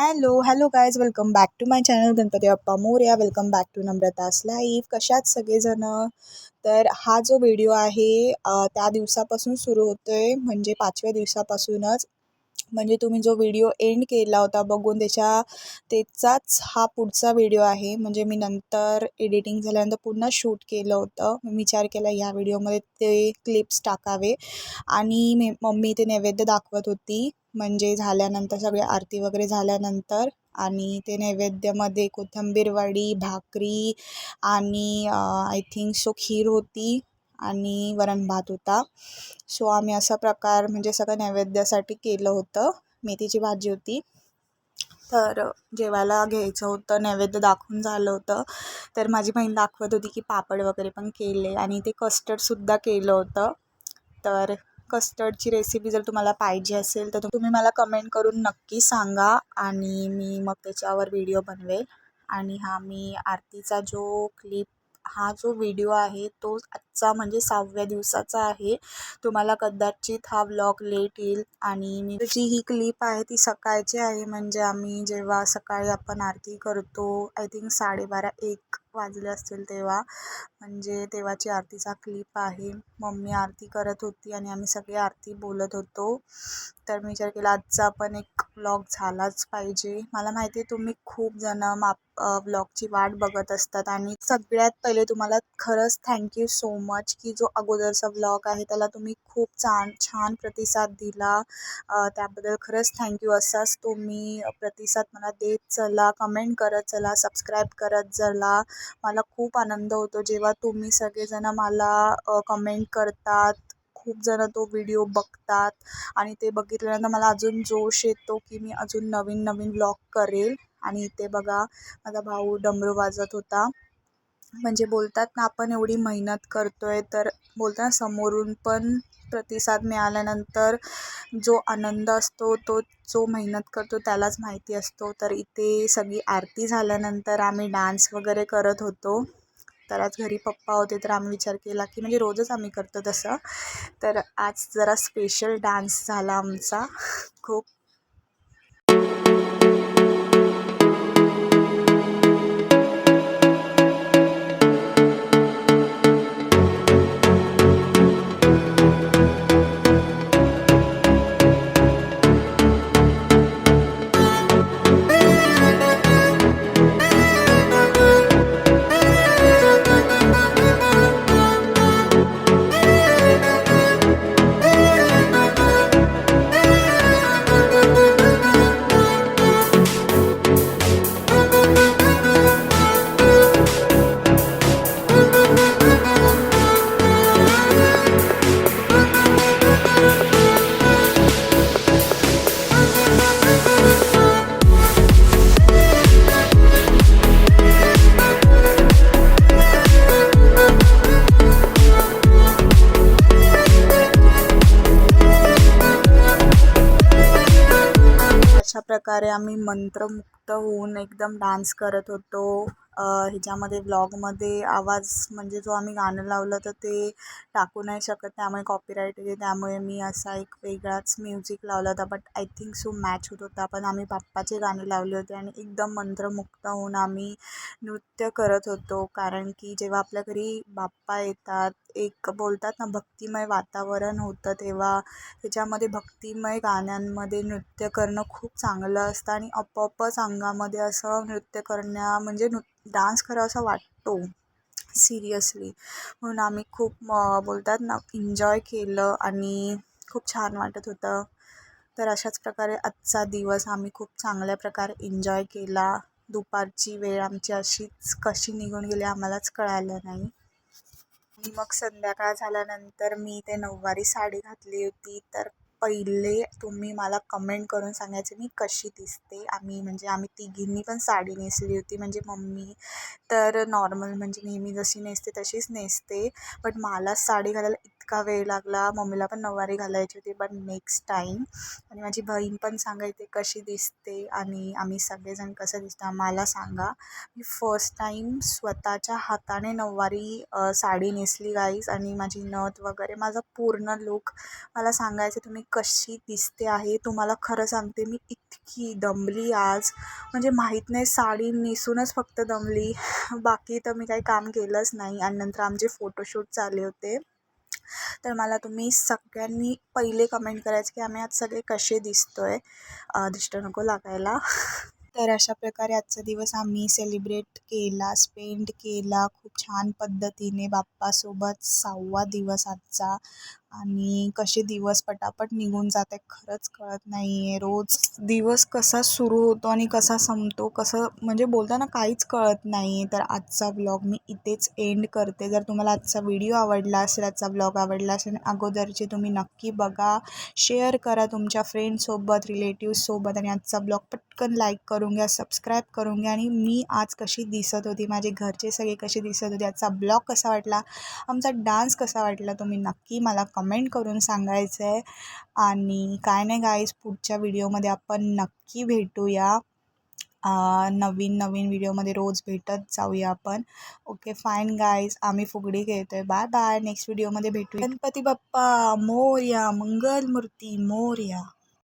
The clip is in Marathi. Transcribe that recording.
Hello guys, welcome back to my channel Ganpati Bappa Morya. Welcome back to Namrata's life. कशात सगळेजण. तर हा जो व्हिडिओ आहे त्या दिवसापासून सुरू होतो आहे, म्हणजे 5व्या दिवसापासूनच. म्हणजे तुम्ही जो व्हिडिओ एंड केला होता बघून त्याचाच हा पुढचा व्हिडिओ आहे. म्हणजे मी नंतर एडिटिंग झाल्यानंतर पुन्हा शूट केलं होतं. मी विचार केला ह्या व्हिडिओमध्ये ते क्लिप्स टाकावे. आणि मम्मी ते नैवेद्य दाखवत होती, म्हणजे झाल्यानंतर सगळी आरती वगैरे झाल्यानंतर. आणि ते नैवेद्यामध्ये कोथिंबीर वडी, भाकरी आणि आय थिंक सो खीर होती आणि वरण भात होता. सो आम्ही असा प्रकार म्हणजे सगळं नैवेद्यासाठी केलं होतं. मेथीची भाजी होती. तर जेवायला घ्यायचं होतं, नैवेद्य दाखवून झालं होतं. तर माझी बहीण दाखवत होती की पापड वगैरे पण केले आणि ते कस्टर्डसुद्धा केलं होतं. तर कस्टर्डची रेसिपी जर तुम्हाला पाहिजे असेल तर तुम्ही मला कमेंट करून नक्की सांगा आणि मी मग त्याच्यावर व्हिडिओ बनवेल. आणि मी आरतीचा हा जो व्हिडिओ आहे तो आजचा म्हणजे 6व्या दिवसाचा आहे. तुम्हाला कदाचित हा व्लॉग लेट येईल. आणि जी ही क्लिप आहे ती सकाळची आहे, म्हणजे आम्ही जेव्हा सकाळी आपण आरती करतो, आय थिंक 12:30-1 वाजले असतील तेव्हा, म्हणजे तेव्हाची आरतीचा क्लिप आहे. मम्मी आरती करत होती आणि आम्ही सगळे आरती बोलत होतो. तर मी विचार केला आजचा पण एक व्लॉग झालाच पाहिजे. मला माहिती आहे तुम्ही खूप जण व्लॉगची वाट बघत असतात. आणि सगळ्यात पहिले तुम्हाला खरंच थँक्यू सो मच की जो अगोदरचा व्लॉग आहे त्याला तुम्ही खूप छान प्रतिसाद दिला. त्याबद्दल खरंच थँक्यू. असाच तुम्ही प्रतिसाद मला देत चला, कमेंट करत चला, सबस्क्राईब करत चला. मला खूप आनंद होतो जेव्हा तुम्ही सगळेजण मला कमेंट करतात. खूप जण तो व्हिडिओ बघतात आणि ते बघितल्यानंतर मला अजून जोश येतो की मी अजून नवीन व्लॉग करेल. आणि इथे बघा माझा भाऊ डमरू वाजत होता. म्हणजे बोलतात ना, आपण एवढी मेहनत करतोय तर बोलतात ना, समोरून पण प्रतिसाद मिळाल्यानंतर जो आनंद असतो तो जो मेहनत करतो त्यालाच माहिती असतो. तर इथे सगळी आरती झाल्यानंतर आम्ही डान्स वगैरे करत होतो. तर आज घरी पप्पा होते तर आम्ही विचार केला की म्हणजे रोजच आम्ही करतो तसं, तर आज जरा स्पेशल डान्स झाला आमचा खूप. अशा प्रकारे आम्ही मंत्रमुग्ध होऊन एकदम डान्स करत होतो. ह्याच्यामध्ये व्लॉगमध्ये आवाज म्हणजे जो आम्ही गाणं लावलं तर ते टाकू नाही शकत, त्यामुळे कॉपीराईट येते. त्यामुळे मी असा एक वेगळाच म्युझिक लावला होता, but I think so match होत होता. पण आम्ही बाप्पाचे गाणे लावले होते आणि एकदम मंत्रमुग्ध होऊन आम्ही नृत्य करत होतो. कारण की जेव्हा आपल्या घरी बाप्पा येतात, एक बोलतात ना भक्तिमय वातावरण होतं, तेव्हा त्याच्यामध्ये भक्तिमय गाण्यांमध्ये नृत्य करणं खूप चांगलं असतं आणि आपोआपच अंगामध्ये असं नृत्य म्हणजे डान्स करावा असा वाटतो सिरियसली. म्हणून आम्ही खूप बोलतात ना एन्जॉय केलं आणि खूप छान वाटत होतं. तर अशाच प्रकारे आजचा दिवस आम्ही खूप चांगल्या प्रकारे एन्जॉय केला. दुपारची वेळ आमची अशीच कशी निघून गेली आम्हालाच कळालं नाही. आणि मग संध्याकाळ झाल्यानंतर मी ते नऊवारी साडी घातली होती. तर पहिले तुम्ही मला कमेंट करून सांगायचे मी कशी दिसते. आम्ही तिघींनी पण साडी नेसली होती. म्हणजे मम्मी तर नॉर्मल म्हणजे नेहमी जशी नेसते तशीच नेसते, बट मला साडी घालायला इतका वेळ लागला. मम्मीला पण नऊवारी घालायची होती, बट नेक्स्ट टाईम. आणि माझी बहीण पण सांगायची कशी दिसते आणि आम्ही सगळेजण कसं दिसतं आम्हाला सांगा. मी फर्स्ट टाईम स्वतःच्या हाताने नऊवारी साडी नेसली गाईज. आणि माझी नथ वगैरे माझा पूर्ण लुक मला सांगायचं तुम्ही कशी दिसते आहे. तुम्हाला खरं सांगते, मी इतकी दमली आज, म्हणजे माहीत नाही, साडी नेसूनच फक्त दमली. बाकी तर मी काही काम केलंच नाही. आणि नंतर आमचे फोटोशूट चालले होते. तर मला तुम्ही सगळ्यांनी पहिले कमेंट करायचं की आम्ही आज सगळे कसे दिसतोय, दिष्ट नको लागायला. तर अशा प्रकारे आजचा दिवस आम्ही सेलिब्रेट केला, स्पेंड केला खूप छान पद्धतीने बाप्पासोबत. 6वा दिवस आजचा. आणि कसे दिवस पटापट निघून जात आहे खरंच कळत नाही आहे. रोज दिवस कसा सुरू होतो आणि कसा संपतो, कसं म्हणजे बोलताना काहीच कळत नाही आहे. तर आजचा व्लॉग मी इथेच एंड करते. जर तुम्हाला आजचा व्हिडिओ आवडला असेल, आजचा व्लॉग आवडला असेल, अगोदरचे तुम्ही नक्की बघा, शेअर करा तुमच्या फ्रेंड्ससोबत, रिलेटिव्हसोबत. आणि आजचा ब्लॉग पटकन लाईक करून घ्या, सबस्क्राईब करून घ्या. आणि मी आज कशी दिसत होती, माझे घरचे सगळे कसे दिसत होते, आजचा ब्लॉग कसा वाटला, आमचा डान्स कसा वाटला, तुम्ही नक्की मला कमेंट करून सांगायचं आहे. आणि काय नाही गाईज, पुढच्या व्हिडिओमध्ये आपण नक्की भेटूया. नवीन नवीन व्हिडिओमध्ये रोज भेटत जाऊया आपण. ओके फाईन गाईज, आम्ही फुगडी खेळतोय. बाय बाय, नेक्स्ट व्हिडिओमध्ये भेटूया. गणपती बाप्पा मोरया, मंगलमूर्ती मोरया.